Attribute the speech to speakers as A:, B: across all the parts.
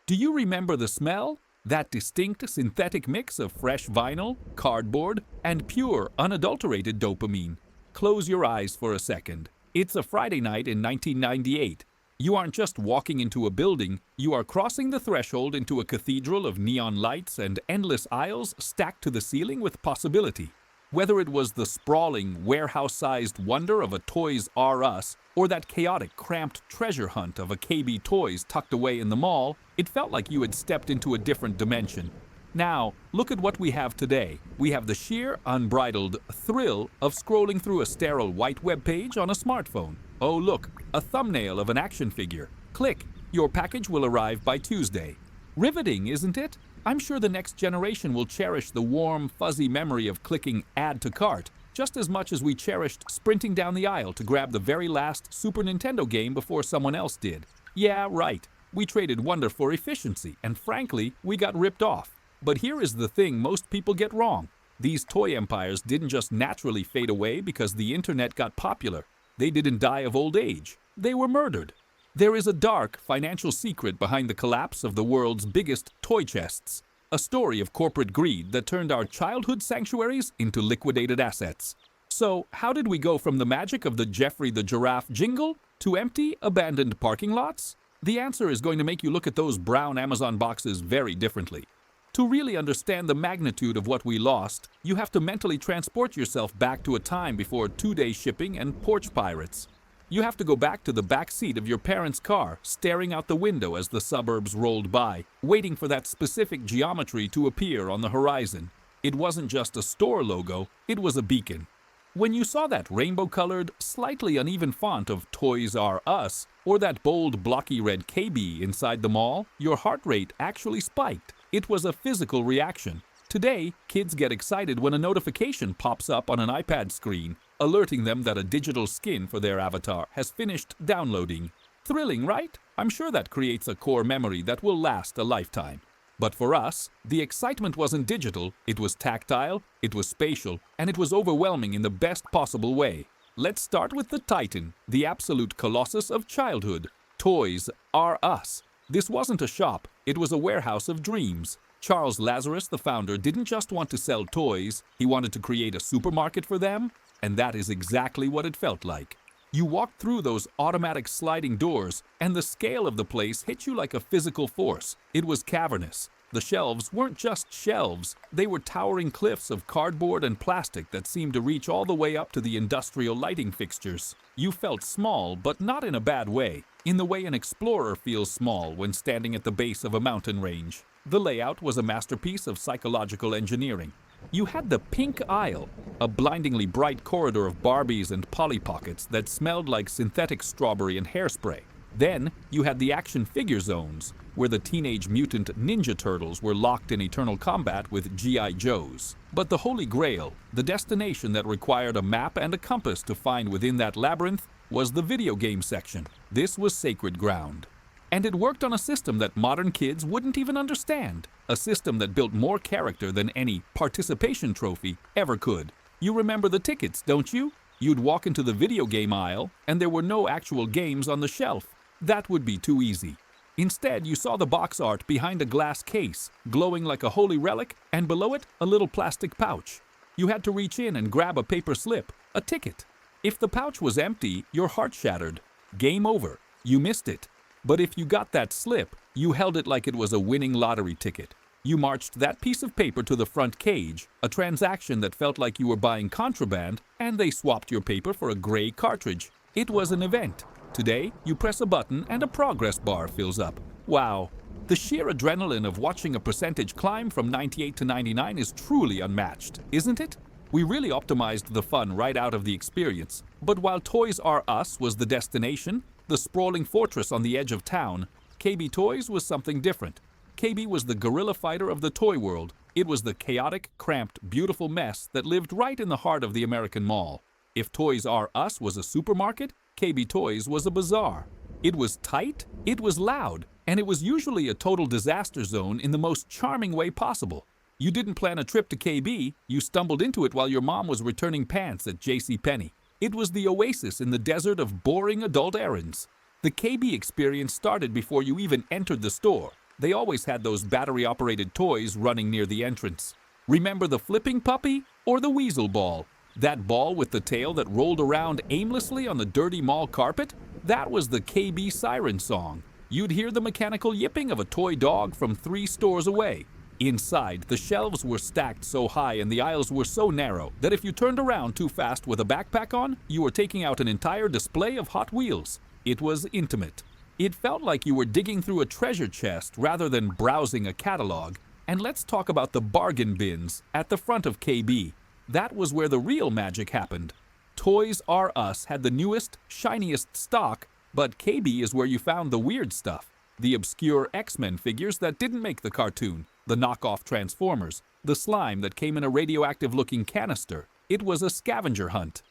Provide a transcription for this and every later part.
A: Do you remember the smell? That distinct synthetic mix of fresh vinyl, cardboard, and pure, unadulterated dopamine. Close your eyes for a second. It's a Friday night in 1998. You aren't just walking into a building, you are crossing the threshold into a cathedral of neon lights and endless aisles stacked to the ceiling with possibility. Whether it was the sprawling, warehouse-sized wonder of a Toys R Us or that chaotic, cramped treasure hunt of a KB Toys tucked away in the mall, it felt like you had stepped into a different dimension. Now, look at what we have today. We have the sheer, unbridled thrill of scrolling through a sterile white web page on a smartphone. Oh look, a thumbnail of an action figure. Click, your package will arrive by Tuesday. Riveting, isn't it? I'm sure the next generation will cherish the warm, fuzzy memory of clicking Add to Cart just as much as we cherished sprinting down the aisle to grab the very last Super Nintendo game before someone else did. Yeah, right. We traded wonder for efficiency, and frankly, we got ripped off. But here is the thing most people get wrong. These toy empires didn't just naturally fade away because the internet got popular. They didn't die of old age. They were murdered. There is a dark financial secret behind the collapse of the world's biggest toy chests. A story of corporate greed that turned our childhood sanctuaries into liquidated assets. So, how did we go from the magic of the Geoffrey the Giraffe jingle to empty, abandoned parking lots? The answer is going to make you look at those brown Amazon boxes very differently. To really understand the magnitude of what we lost, you have to mentally transport yourself back to a time before two-day shipping and porch pirates. You have to go back to the back seat of your parents' car, staring out the window as the suburbs rolled by, waiting for that specific geometry to appear on the horizon. It wasn't just a store logo, it was a beacon. When you saw that rainbow-colored, slightly uneven font of Toys R Us, or that bold, blocky red KB inside the mall, your heart rate actually spiked. It was a physical reaction. Today, kids get excited when a notification pops up on an iPad screen, alerting them that a digital skin for their avatar has finished downloading. Thrilling, right? I'm sure that creates a core memory that will last a lifetime. But for us, the excitement wasn't digital, it was tactile, it was spatial, and it was overwhelming in the best possible way. Let's start with the Titan, the absolute colossus of childhood. Toys R Us. This wasn't a shop, it was a warehouse of dreams. Charles Lazarus, the founder, didn't just want to sell toys, he wanted to create a supermarket for them, and that is exactly what it felt like. You walked through those automatic sliding doors, and the scale of the place hit you like a physical force. It was cavernous. The shelves weren't just shelves, they were towering cliffs of cardboard and plastic that seemed to reach all the way up to the industrial lighting fixtures. You felt small, but not in a bad way, in the way an explorer feels small when standing at the base of a mountain range. The layout was a masterpiece of psychological engineering. You had the pink aisle, a blindingly bright corridor of Barbies and Polly Pockets that smelled like synthetic strawberry and hairspray. Then, you had the action figure zones, where the Teenage Mutant Ninja Turtles were locked in eternal combat with G.I. Joes. But the Holy Grail, the destination that required a map and a compass to find within that labyrinth, was the video game section. This was sacred ground. And it worked on a system that modern kids wouldn't even understand. A system that built more character than any participation trophy ever could. You remember the tickets, don't you? You'd walk into the video game aisle, and there were no actual games on the shelf. That would be too easy. Instead, you saw the box art behind a glass case, glowing like a holy relic, and below it, a little plastic pouch. You had to reach in and grab a paper slip, a ticket. If the pouch was empty, your heart shattered. Game over. You missed it. But if you got that slip, you held it like it was a winning lottery ticket. You marched that piece of paper to the front cage, a transaction that felt like you were buying contraband, and they swapped your paper for a gray cartridge. It was an event. Today, you press a button and a progress bar fills up. Wow. The sheer adrenaline of watching a percentage climb from 98 to 99 is truly unmatched, isn't it? We really optimized the fun right out of the experience. But while Toys R Us was the destination, the sprawling fortress on the edge of town, KB Toys was something different. KB was the guerrilla fighter of the toy world. It was the chaotic, cramped, beautiful mess that lived right in the heart of the American mall. If Toys R Us was a supermarket, KB Toys was a bazaar. It was tight, it was loud, and it was usually a total disaster zone in the most charming way possible. You didn't plan a trip to KB, you stumbled into it while your mom was returning pants at JCPenney. It was the oasis in the desert of boring adult errands. The KB experience started before you even entered the store. They always had those battery-operated toys running near the entrance. Remember the flipping puppy or the weasel ball? That ball with the tail that rolled around aimlessly on the dirty mall carpet? That was the KB siren song. You'd hear the mechanical yipping of a toy dog from 3 stores away. Inside, the shelves were stacked so high and the aisles were so narrow that if you turned around too fast with a backpack on, you were taking out an entire display of Hot Wheels. It was intimate. It felt like you were digging through a treasure chest rather than browsing a catalog. And let's talk about the bargain bins at the front of KB. That was where the real magic happened. Toys R Us had the newest, shiniest stock, but KB is where you found the weird stuff. The obscure X-Men figures that didn't make the cartoon, the knockoff Transformers, the slime that came in a radioactive-looking canister. It was a scavenger hunt.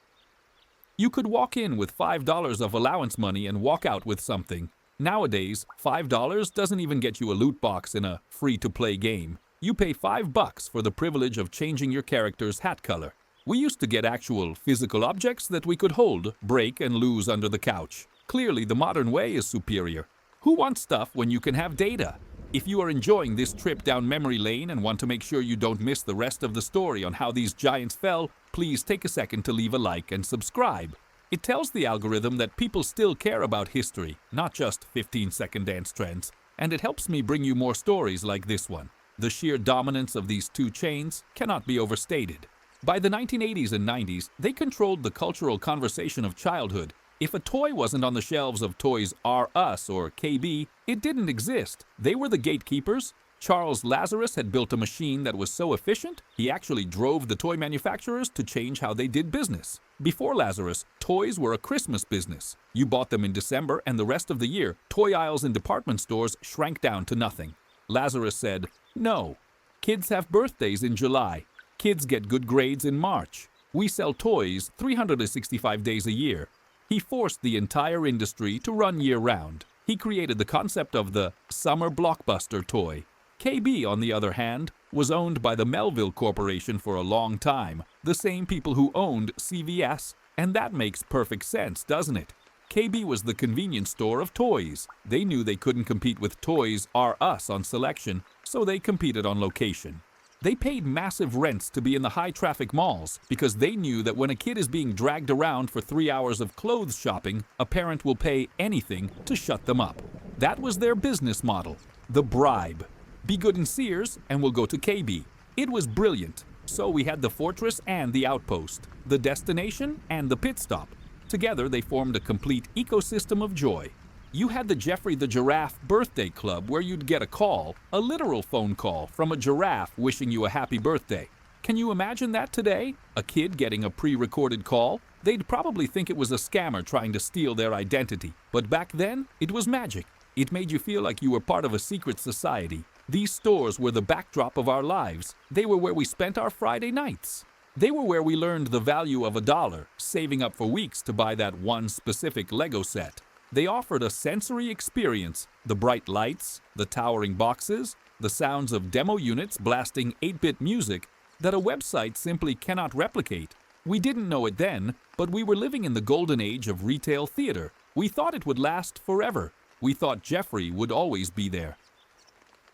A: You could walk in with $5 of allowance money and walk out with something. Nowadays, $5 doesn't even get you a loot box in a free-to-play game. You pay $5 for the privilege of changing your character's hat color. We used to get actual physical objects that we could hold, break, and lose under the couch. Clearly, the modern way is superior. Who wants stuff when you can have data? If you are enjoying this trip down memory lane and want to make sure you don't miss the rest of the story on how these giants fell, please take a second to leave a like and subscribe. It tells the algorithm that people still care about history, not just 15-second dance trends, and it helps me bring you more stories like this one. The sheer dominance of these 2 chains cannot be overstated. By the 1980s and 90s, they controlled the cultural conversation of childhood. If a toy wasn't on the shelves of Toys R Us or KB, it didn't exist. They were the gatekeepers. Charles Lazarus had built a machine that was so efficient, he actually drove the toy manufacturers to change how they did business. Before Lazarus, toys were a Christmas business. You bought them in December, and the rest of the year, toy aisles in department stores shrank down to nothing. Lazarus said, "No. Kids have birthdays in July. Kids get good grades in March. We sell toys 365 days a year." He forced the entire industry to run year-round. He created the concept of the summer blockbuster toy. KB, on the other hand, was owned by the Melville Corporation for a long time, the same people who owned CVS, and that makes perfect sense, doesn't it? KB was the convenience store of toys. They knew they couldn't compete with Toys R Us on selection, so they competed on location. They paid massive rents to be in the high-traffic malls because they knew that when a kid is being dragged around for 3 hours of clothes shopping, a parent will pay anything to shut them up. That was their business model, the bribe. Be good in Sears and we'll go to KB. It was brilliant. So we had the fortress and the outpost, the destination and the pit stop. Together they formed a complete ecosystem of joy. You had the Jeffrey the Giraffe birthday club where you'd get a call, a literal phone call, from a giraffe wishing you a happy birthday. Can you imagine that today? A kid getting a pre-recorded call? They'd probably think it was a scammer trying to steal their identity. But back then, it was magic. It made you feel like you were part of a secret society. These stores were the backdrop of our lives. They were where we spent our Friday nights. They were where we learned the value of $1, saving up for weeks to buy that one specific Lego set. They offered a sensory experience, the bright lights, the towering boxes, the sounds of demo units blasting 8-bit music that a website simply cannot replicate. We didn't know it then, but we were living in the golden age of retail theater. We thought it would last forever. We thought Jeffrey would always be there.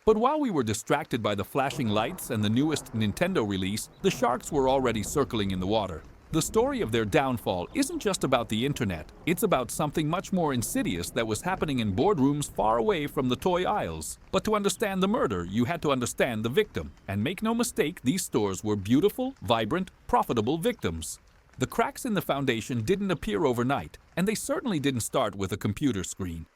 A: But while we were distracted by the flashing lights and the newest Nintendo release, the sharks were already circling in the water. The story of their downfall isn't just about the internet, it's about something much more insidious that was happening in boardrooms far away from the toy aisles. But to understand the murder, you had to understand the victim. And make no mistake, these stores were beautiful, vibrant, profitable victims. The cracks in the foundation didn't appear overnight, and they certainly didn't start with a computer screen.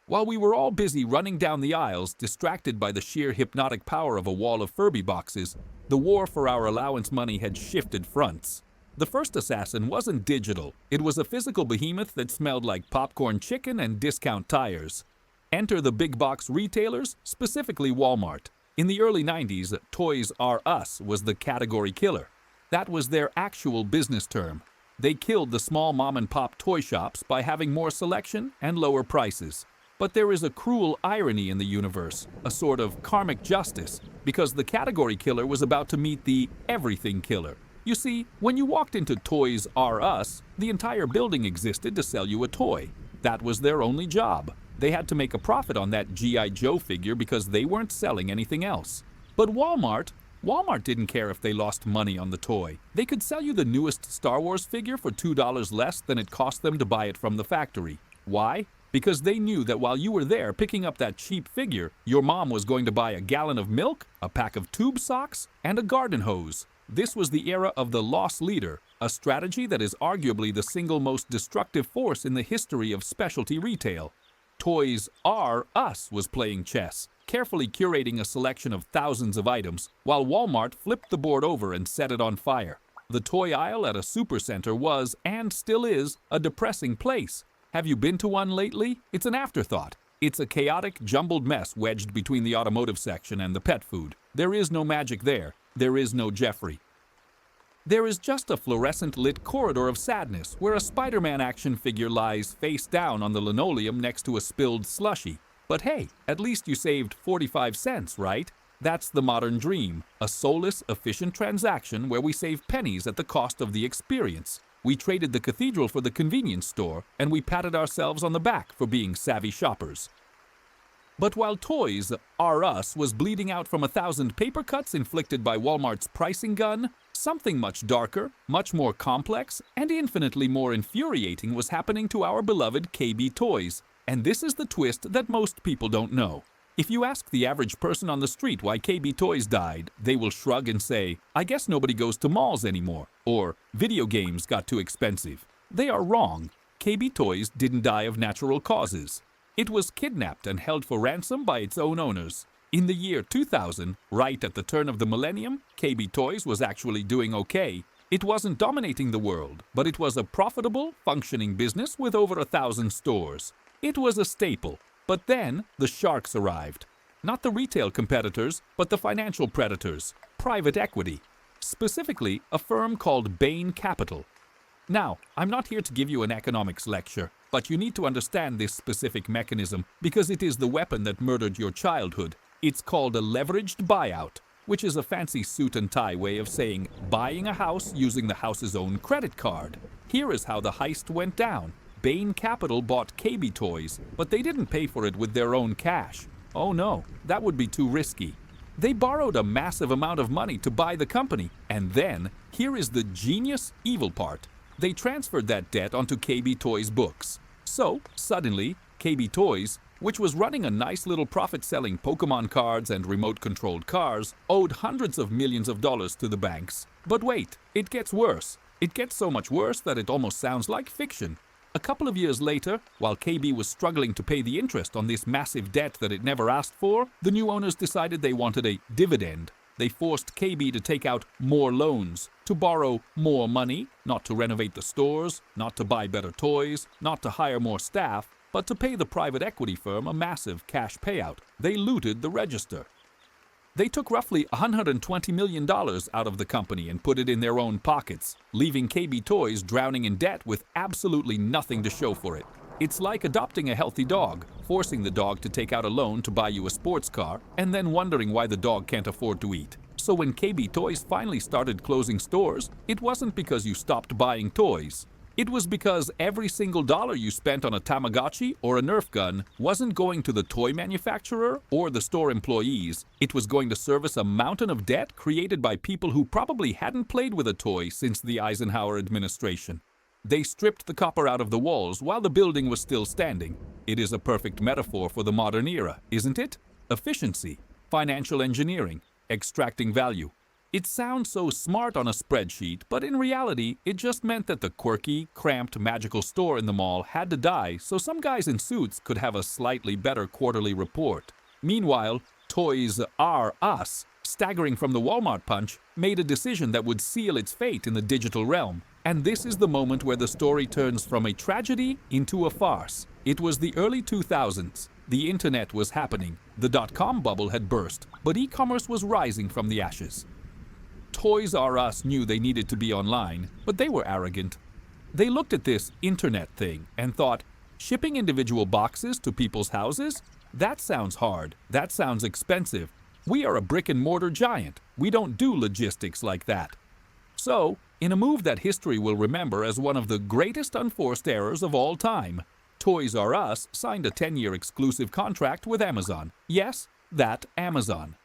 A: While we were all busy running down the aisles, distracted by the sheer hypnotic power of a wall of Furby boxes, the war for our allowance money had shifted fronts. The first assassin wasn't digital. It was a physical behemoth that smelled like popcorn chicken and discount tires. Enter the big box retailers, specifically Walmart. In the early 90s, Toys R Us was the category killer. That was their actual business term. They killed the small mom-and-pop toy shops by having more selection and lower prices. But there is a cruel irony in the universe, a sort of karmic justice, because the category killer was about to meet the everything killer. You see, when you walked into Toys R Us, the entire building existed to sell you a toy. That was their only job. They had to make a profit on that G.I. Joe figure because they weren't selling anything else. But Walmart didn't care if they lost money on the toy. They could sell you the newest Star Wars figure for $2 less than it cost them to buy it from the factory. Why? Because they knew that while you were there picking up that cheap figure, your mom was going to buy a gallon of milk, a pack of tube socks, and a garden hose. This was the era of the loss leader, a strategy that is arguably the single most destructive force in the history of specialty retail. Toys R Us was playing chess, carefully curating a selection of thousands of items, while Walmart flipped the board over and set it on fire. The toy aisle at a supercenter was, and still is, a depressing place. Have you been to one lately? It's an afterthought. It's a chaotic, jumbled mess wedged between the automotive section and the pet food. There is no magic there. There is no Jeffrey. There is just a fluorescent-lit corridor of sadness where a Spider-Man action figure lies face down on the linoleum next to a spilled slushie. But hey, at least you saved 45 cents, right? That's the modern dream, a soulless, efficient transaction where we save pennies at the cost of the experience. We traded the cathedral for the convenience store, and we patted ourselves on the back for being savvy shoppers. But while Toys R Us was bleeding out from 1,000 paper cuts inflicted by Walmart's pricing gun, something much darker, much more complex, and infinitely more infuriating was happening to our beloved KB Toys. And this is the twist that most people don't know. If you ask the average person on the street why KB Toys died, they will shrug and say, "I guess nobody goes to malls anymore," or "video games got too expensive." They are wrong. KB Toys didn't die of natural causes. It was kidnapped and held for ransom by its own owners. In the year 2000, right at the turn of the millennium, KB Toys was actually doing okay. It wasn't dominating the world, but it was a profitable, functioning business with over 1,000 stores. It was a staple. But then, the sharks arrived. Not the retail competitors, but the financial predators, private equity. Specifically, a firm called Bain Capital. Now, I'm not here to give you an economics lecture, but you need to understand this specific mechanism because it is the weapon that murdered your childhood. It's called a leveraged buyout, which is a fancy suit and tie way of saying buying a house using the house's own credit card. Here is how the heist went down. Bain Capital bought KB Toys, but they didn't pay for it with their own cash. Oh no, that would be too risky. They borrowed a massive amount of money to buy the company, and then, here is the genius evil part, they transferred that debt onto KB Toys' books. So, suddenly, KB Toys, which was running a nice little profit selling Pokemon cards and remote-controlled cars, owed hundreds of millions of dollars to the banks. But wait, it gets worse. It gets so much worse that it almost sounds like fiction. A couple of years later, while KB was struggling to pay the interest on this massive debt that it never asked for, the new owners decided they wanted a dividend. They forced KB to take out more loans, to borrow more money, not to renovate the stores, not to buy better toys, not to hire more staff, but to pay the private equity firm a massive cash payout. They looted the register. They took roughly $120 million out of the company and put it in their own pockets, leaving KB Toys drowning in debt with absolutely nothing to show for it. It's like adopting a healthy dog, forcing the dog to take out a loan to buy you a sports car, and then wondering why the dog can't afford to eat. So when KB Toys finally started closing stores, it wasn't because you stopped buying toys. It was because every single dollar you spent on a Tamagotchi or a Nerf gun wasn't going to the toy manufacturer or the store employees. It was going to service a mountain of debt created by people who probably hadn't played with a toy since the Eisenhower administration. They stripped the copper out of the walls while the building was still standing. It is a perfect metaphor for the modern era, isn't it? Efficiency, financial engineering, extracting value. It sounds so smart on a spreadsheet, but in reality, it just meant that the quirky, cramped, magical store in the mall had to die so some guys in suits could have a slightly better quarterly report. Meanwhile, Toys R Us, staggering from the Walmart punch, made a decision that would seal its fate in the digital realm. And this is the moment where the story turns from a tragedy into a farce. It was the early 2000s. The internet was happening. The dot-com bubble had burst, but e-commerce was rising from the ashes. Toys R Us knew they needed to be online, but they were arrogant. They looked at this internet thing and thought, shipping individual boxes to people's houses? That sounds hard. That sounds expensive. We are a brick-and-mortar giant. We don't do logistics like that. So, in a move that history will remember as one of the greatest unforced errors of all time, Toys R Us signed a 10-year exclusive contract with Amazon. Yes, that Amazon.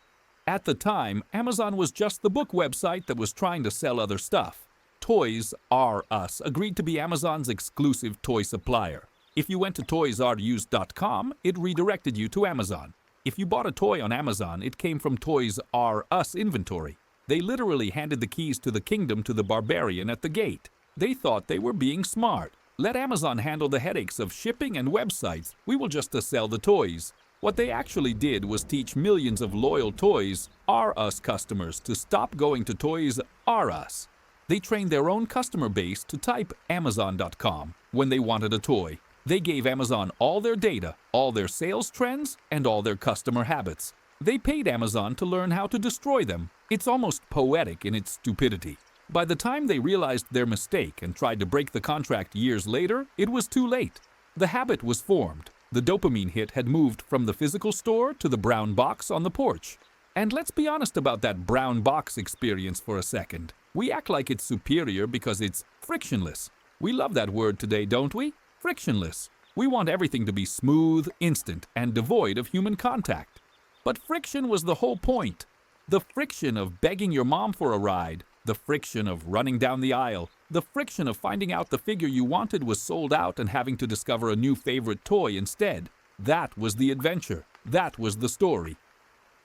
A: At the time, Amazon was just the book website that was trying to sell other stuff. Toys R Us agreed to be Amazon's exclusive toy supplier. If you went to toysrused.com, it redirected you to Amazon. If you bought a toy on Amazon, it came from Toys R Us inventory. They literally handed the keys to the kingdom to the barbarian at the gate. They thought they were being smart. Let Amazon handle the headaches of shipping and websites. We will just sell the toys. What they actually did was teach millions of loyal Toys R Us customers to stop going to Toys R Us. They trained their own customer base to type Amazon.com when they wanted a toy. They gave Amazon all their data, all their sales trends, and all their customer habits. They paid Amazon to learn how to destroy them. It's almost poetic in its stupidity. By the time they realized their mistake and tried to break the contract years later, it was too late. The habit was formed. The dopamine hit had moved from the physical store to the brown box on the porch. And let's be honest about that brown box experience for a second. We act like it's superior because it's frictionless. We love that word today, don't we? Frictionless. We want everything to be smooth, instant, and devoid of human contact. But friction was the whole point. The friction of begging your mom for a ride, the friction of running down the aisle, the friction of finding out the figure you wanted was sold out and having to discover a new favorite toy instead. That was the adventure. That was the story.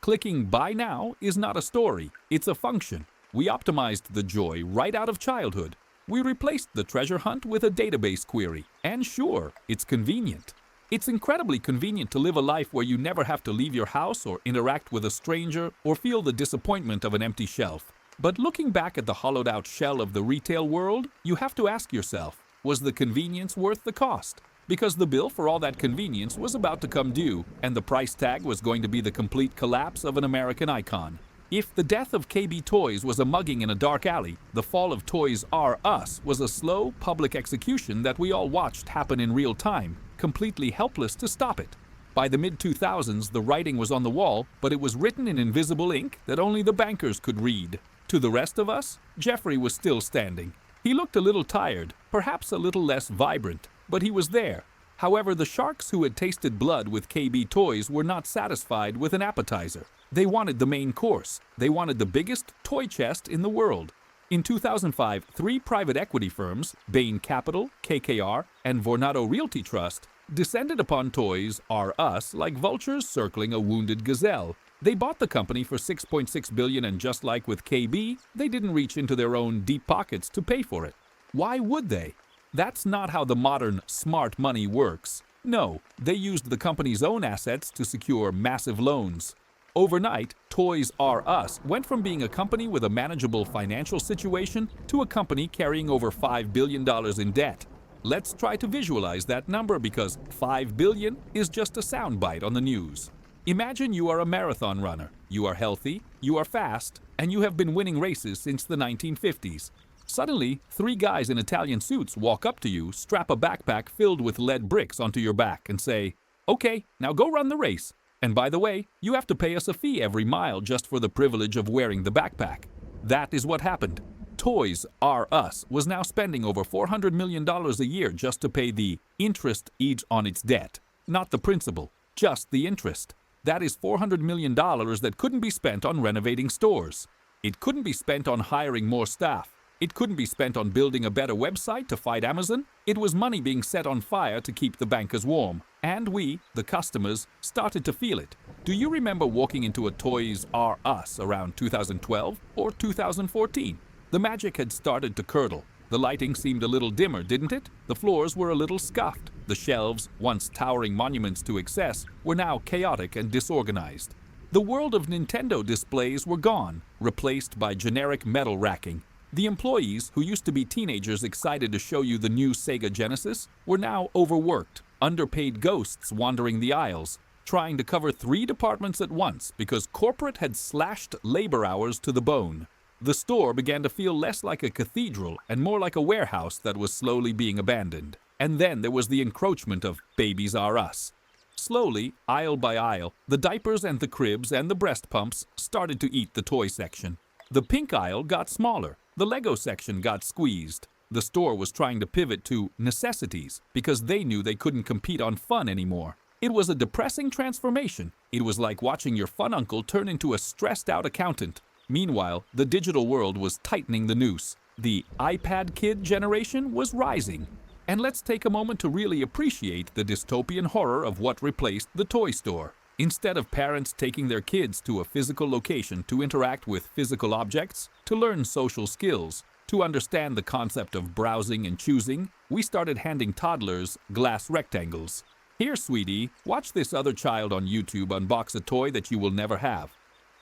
A: Clicking Buy Now is not a story. It's a function. We optimized the joy right out of childhood. We replaced the treasure hunt with a database query. And sure, it's convenient. It's incredibly convenient to live a life where you never have to leave your house or interact with a stranger or feel the disappointment of an empty shelf. But looking back at the hollowed-out shell of the retail world, you have to ask yourself, was the convenience worth the cost? Because the bill for all that convenience was about to come due, and the price tag was going to be the complete collapse of an American icon. If the death of KB Toys was a mugging in a dark alley, the fall of Toys R Us was a slow, public execution that we all watched happen in real time, completely helpless to stop it. By the mid-2000s, the writing was on the wall, but it was written in invisible ink that only the bankers could read. To the rest of us, Jeffrey was still standing. He looked a little tired, perhaps a little less vibrant, but he was there. However, the sharks who had tasted blood with KB Toys were not satisfied with an appetizer. They wanted the main course. They wanted the biggest toy chest in the world. In 2005, 3 private equity firms, Bain Capital, KKR, and Vornado Realty Trust, descended upon Toys R Us like vultures circling a wounded gazelle. They bought the company for $6.6 billion, and just like with KB, they didn't reach into their own deep pockets to pay for it. Why would they? That's not how the modern smart money works. No, they used the company's own assets to secure massive loans. Overnight, Toys R Us went from being a company with a manageable financial situation to a company carrying over $5 billion in debt. Let's try to visualize that number because $5 billion is just a soundbite on the news. Imagine you are a marathon runner. You are healthy, you are fast, and you have been winning races since the 1950s. Suddenly, 3 guys in Italian suits walk up to you, strap a backpack filled with lead bricks onto your back, and say, "Okay, now go run the race. And by the way, you have to pay us a fee every mile just for the privilege of wearing the backpack." That is what happened. Toys R Us was now spending over $400 million a year just to pay the interest each on its debt. Not the principal, just the interest. That is $400 million that couldn't be spent on renovating stores. It couldn't be spent on hiring more staff. It couldn't be spent on building a better website to fight Amazon. It was money being set on fire to keep the bankers warm. And we, the customers, started to feel it. Do you remember walking into a Toys R Us around 2012 or 2014? The magic had started to curdle. The lighting seemed a little dimmer, didn't it? The floors were a little scuffed. The shelves, once towering monuments to excess, were now chaotic and disorganized. The world of Nintendo displays were gone, replaced by generic metal racking. The employees, who used to be teenagers excited to show you the new Sega Genesis, were now overworked, underpaid ghosts wandering the aisles, trying to cover 3 departments at once because corporate had slashed labor hours to the bone. The store began to feel less like a cathedral and more like a warehouse that was slowly being abandoned. And then there was the encroachment of Babies R Us. Slowly, aisle by aisle, the diapers and the cribs and the breast pumps started to eat the toy section. The pink aisle got smaller. The Lego section got squeezed. The store was trying to pivot to necessities because they knew they couldn't compete on fun anymore. It was a depressing transformation. It was like watching your fun uncle turn into a stressed-out accountant. Meanwhile, the digital world was tightening the noose. The iPad kid generation was rising. And let's take a moment to really appreciate the dystopian horror of what replaced the toy store. Instead of parents taking their kids to a physical location to interact with physical objects, to learn social skills, to understand the concept of browsing and choosing, we started handing toddlers glass rectangles. Here, sweetie, watch this other child on YouTube unbox a toy that you will never have.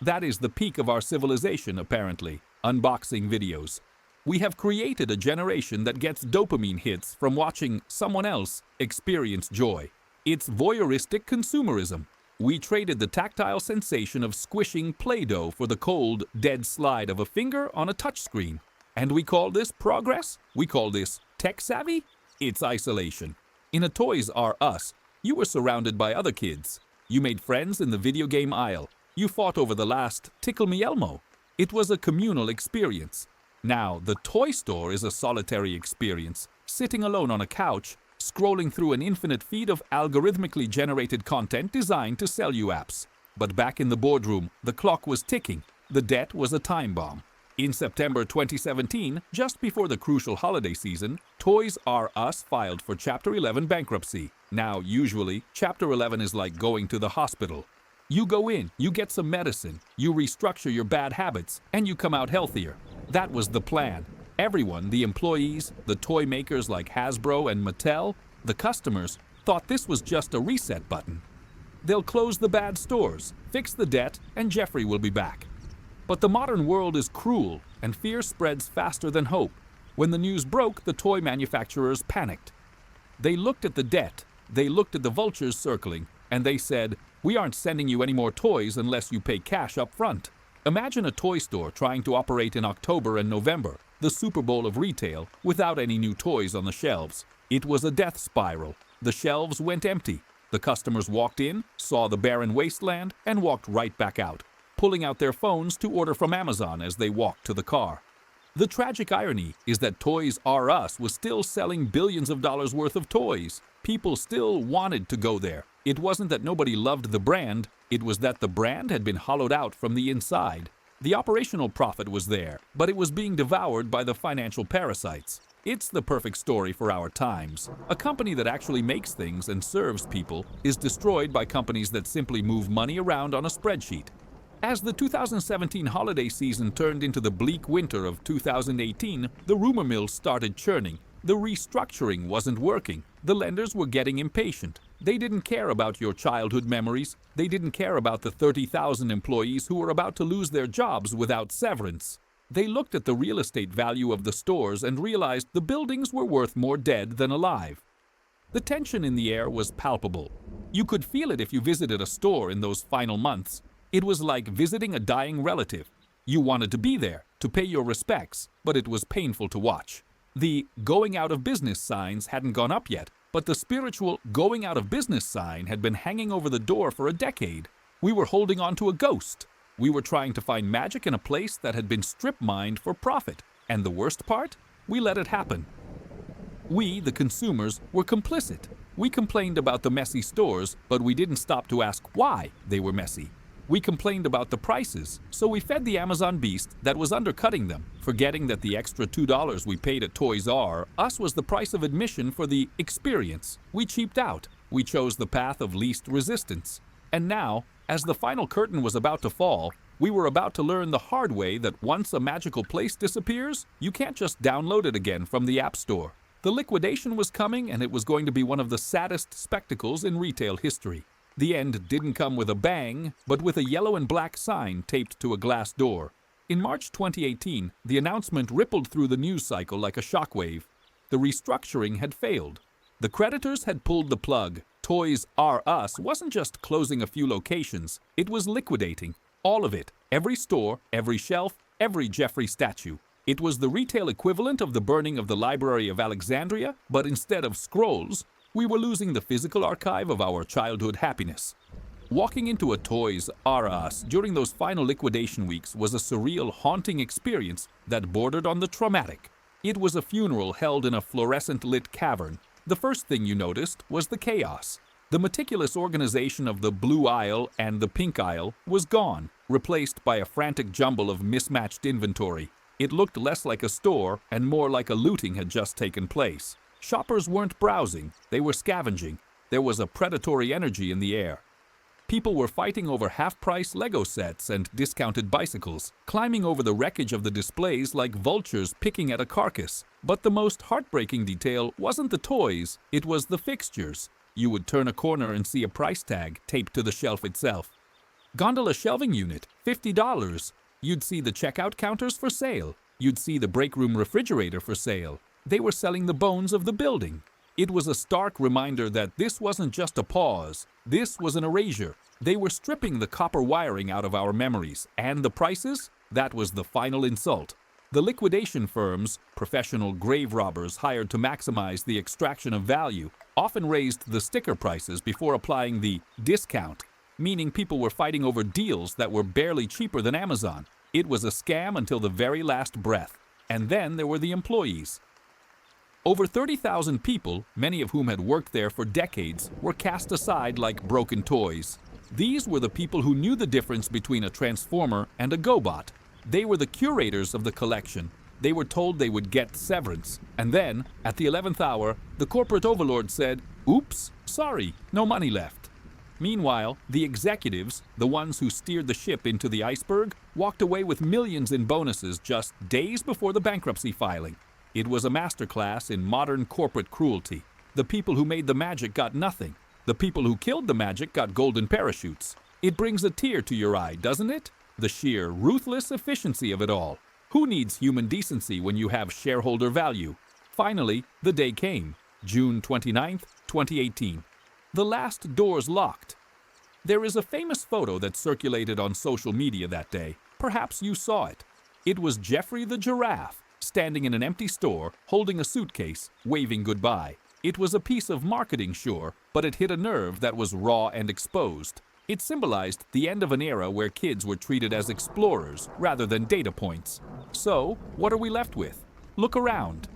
A: That is the peak of our civilization, apparently. Unboxing videos. We have created a generation that gets dopamine hits from watching someone else experience joy. It's voyeuristic consumerism. We traded the tactile sensation of squishing Play-Doh for the cold, dead slide of a finger on a touchscreen. And we call this progress? We call this tech savvy? It's isolation. In a Toys R Us, you were surrounded by other kids. You made friends in the video game aisle. You fought over the last Tickle Me Elmo. It was a communal experience. Now, the toy store is a solitary experience, sitting alone on a couch, scrolling through an infinite feed of algorithmically generated content designed to sell you apps. But back in the boardroom, the clock was ticking. The debt was a time bomb. In September 2017, just before the crucial holiday season, Toys R Us filed for Chapter 11 bankruptcy. Now, usually, Chapter 11 is like going to the hospital. You go in, you get some medicine, you restructure your bad habits, and you come out healthier. That was the plan. Everyone, the employees, the toy makers like Hasbro and Mattel, the customers, thought this was just a reset button. They'll close the bad stores, fix the debt, and Jeffrey will be back. But the modern world is cruel, and fear spreads faster than hope. When the news broke, the toy manufacturers panicked. They looked at the debt, they looked at the vultures circling, and they said, "We aren't sending you any more toys unless you pay cash up front." Imagine a toy store trying to operate in October and November, the Super Bowl of retail, without any new toys on the shelves. It was a death spiral. The shelves went empty. The customers walked in, saw the barren wasteland, and walked right back out, pulling out their phones to order from Amazon as they walked to the car. The tragic irony is that Toys R Us was still selling billions of dollars worth of toys. People still wanted to go there. It wasn't that nobody loved the brand, it was that the brand had been hollowed out from the inside. The operational profit was there, but it was being devoured by the financial parasites. It's the perfect story for our times. A company that actually makes things and serves people is destroyed by companies that simply move money around on a spreadsheet. As the 2017 holiday season turned into the bleak winter of 2018, the rumor mill started churning. The restructuring wasn't working. The lenders were getting impatient. They didn't care about your childhood memories. They didn't care about the 30,000 employees who were about to lose their jobs without severance. They looked at the real estate value of the stores and realized the buildings were worth more dead than alive. The tension in the air was palpable. You could feel it if you visited a store in those final months. It was like visiting a dying relative. You wanted to be there, to pay your respects, but it was painful to watch. The going out of business signs hadn't gone up yet, but the spiritual going out of business sign had been hanging over the door for a decade. We were holding on to a ghost. We were trying to find magic in a place that had been strip-mined for profit. And the worst part? We let it happen. We, the consumers, were complicit. We complained about the messy stores, but we didn't stop to ask why they were messy. We complained about the prices, so we fed the Amazon beast that was undercutting them, forgetting that the extra $2 we paid at Toys R Us was the price of admission for the experience. We cheaped out. We chose the path of least resistance. And now, as the final curtain was about to fall, we were about to learn the hard way that once a magical place disappears, you can't just download it again from the App Store. The liquidation was coming, and it was going to be one of the saddest spectacles in retail history. The end didn't come with a bang, but with a yellow and black sign taped to a glass door. In March 2018, the announcement rippled through the news cycle like a shockwave. The restructuring had failed. The creditors had pulled the plug. Toys R Us wasn't just closing a few locations, it was liquidating. All of it. Every store, every shelf, every Jeffrey statue. It was the retail equivalent of the burning of the Library of Alexandria, but instead of scrolls, we were losing the physical archive of our childhood happiness. Walking into a Toys R Us during those final liquidation weeks was a surreal, haunting experience that bordered on the traumatic. It was a funeral held in a fluorescent-lit cavern. The first thing you noticed was the chaos. The meticulous organization of the blue aisle and the pink aisle was gone, replaced by a frantic jumble of mismatched inventory. It looked less like a store and more like a looting had just taken place. Shoppers weren't browsing, they were scavenging. There was a predatory energy in the air. People were fighting over half-price Lego sets and discounted bicycles, climbing over the wreckage of the displays like vultures picking at a carcass. But the most heartbreaking detail wasn't the toys, it was the fixtures. You would turn a corner and see a price tag taped to the shelf itself. Gondola shelving unit, $50. You'd see the checkout counters for sale. You'd see the break room refrigerator for sale. They were selling the bones of the building. It was a stark reminder that this wasn't just a pause. This was an erasure. They were stripping the copper wiring out of our memories. And the prices? That was the final insult. The liquidation firms, professional grave robbers hired to maximize the extraction of value, often raised the sticker prices before applying the discount, meaning people were fighting over deals that were barely cheaper than Amazon. It was a scam until the very last breath. And then there were the employees. Over 30,000 people, many of whom had worked there for decades, were cast aside like broken toys. These were the people who knew the difference between a transformer and a GoBot. They were the curators of the collection. They were told they would get severance. And then, at the 11th hour, the corporate overlord said, "Oops, sorry, no money left." Meanwhile, the executives, the ones who steered the ship into the iceberg, walked away with millions in bonuses just days before the bankruptcy filing. It was a masterclass in modern corporate cruelty. The people who made the magic got nothing. The people who killed the magic got golden parachutes. It brings a tear to your eye, doesn't it? The sheer, ruthless efficiency of it all. Who needs human decency when you have shareholder value? Finally, the day came, June 29th, 2018. The last doors locked. There is a famous photo that circulated on social media that day. Perhaps you saw it. It was Jeffrey the giraffe, standing in an empty store, holding a suitcase, waving goodbye. It was a piece of marketing, sure, but it hit a nerve that was raw and exposed. It symbolized the end of an era where kids were treated as explorers rather than data points. So, what are we left with? Look around.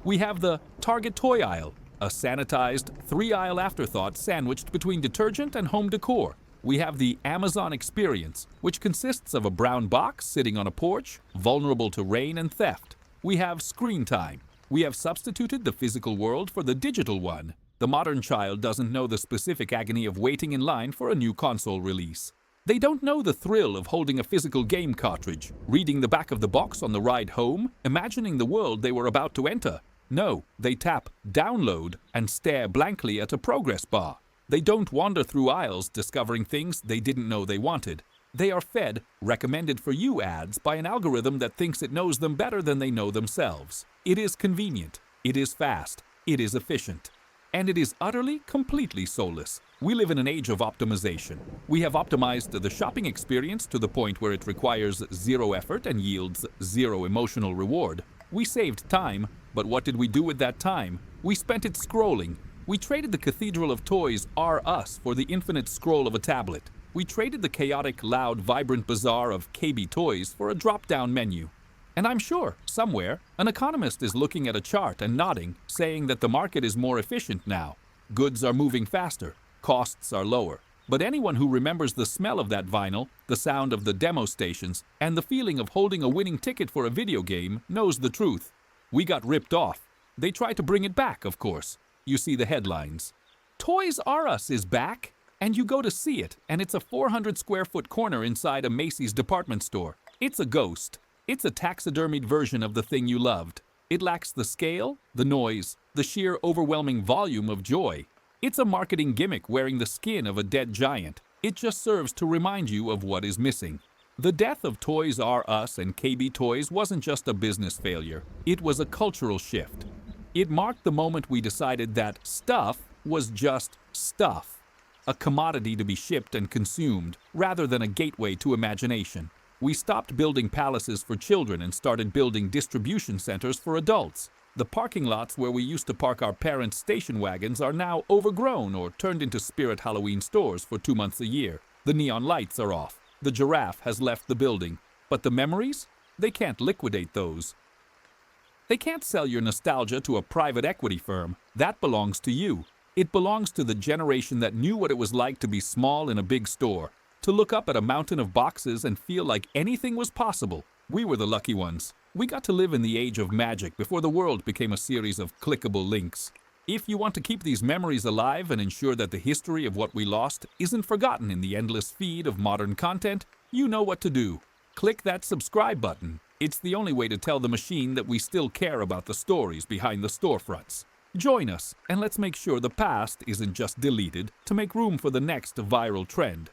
A: We have the Target toy aisle, a sanitized, three-aisle afterthought sandwiched between detergent and home decor. We have the Amazon experience, which consists of a brown box sitting on a porch, vulnerable to rain and theft. We have screen time. We have substituted the physical world for the digital one. The modern child doesn't know the specific agony of waiting in line for a new console release. They don't know the thrill of holding a physical game cartridge, reading the back of the box on the ride home, imagining the world they were about to enter. No, they tap download and stare blankly at a progress bar. They don't wander through aisles discovering things they didn't know they wanted. They are fed recommended for you ads by an algorithm that thinks it knows them better than they know themselves. It is convenient. It is fast. It is efficient. And it is utterly, completely soulless. We live in an age of optimization. We have optimized the shopping experience to the point where it requires zero effort and yields zero emotional reward. We saved time, but what did we do with that time? We spent it scrolling. We traded the cathedral of toys R Us for the infinite scroll of a tablet. We traded the chaotic, loud, vibrant bazaar of KB Toys for a drop-down menu. And I'm sure, somewhere, an economist is looking at a chart and nodding, saying that the market is more efficient now. Goods are moving faster. Costs are lower. But anyone who remembers the smell of that vinyl, the sound of the demo stations, and the feeling of holding a winning ticket for a video game knows the truth. We got ripped off. They tried to bring it back, of course. You see the headlines. Toys R Us is back! And you go to see it, and it's a 400-square-foot corner inside a Macy's department store. It's a ghost. It's a taxidermied version of the thing you loved. It lacks the scale, the noise, the sheer overwhelming volume of joy. It's a marketing gimmick wearing the skin of a dead giant. It just serves to remind you of what is missing. The death of Toys R Us and KB Toys wasn't just a business failure. It was a cultural shift. It marked the moment we decided that stuff was just stuff. A commodity to be shipped and consumed, rather than a gateway to imagination. We stopped building palaces for children and started building distribution centers for adults. The parking lots where we used to park our parents' station wagons are now overgrown or turned into Spirit Halloween stores for 2 months a year. The neon lights are off. The giraffe has left the building. But the memories? They can't liquidate those. They can't sell your nostalgia to a private equity firm. That belongs to you. It belongs to the generation that knew what it was like to be small in a big store, to look up at a mountain of boxes and feel like anything was possible. We were the lucky ones. We got to live in the age of magic before the world became a series of clickable links. If you want to keep these memories alive and ensure that the history of what we lost isn't forgotten in the endless feed of modern content, you know what to do. Click that subscribe button. It's the only way to tell the machine that we still care about the stories behind the storefronts. Join us, and let's make sure the past isn't just deleted to make room for the next viral trend.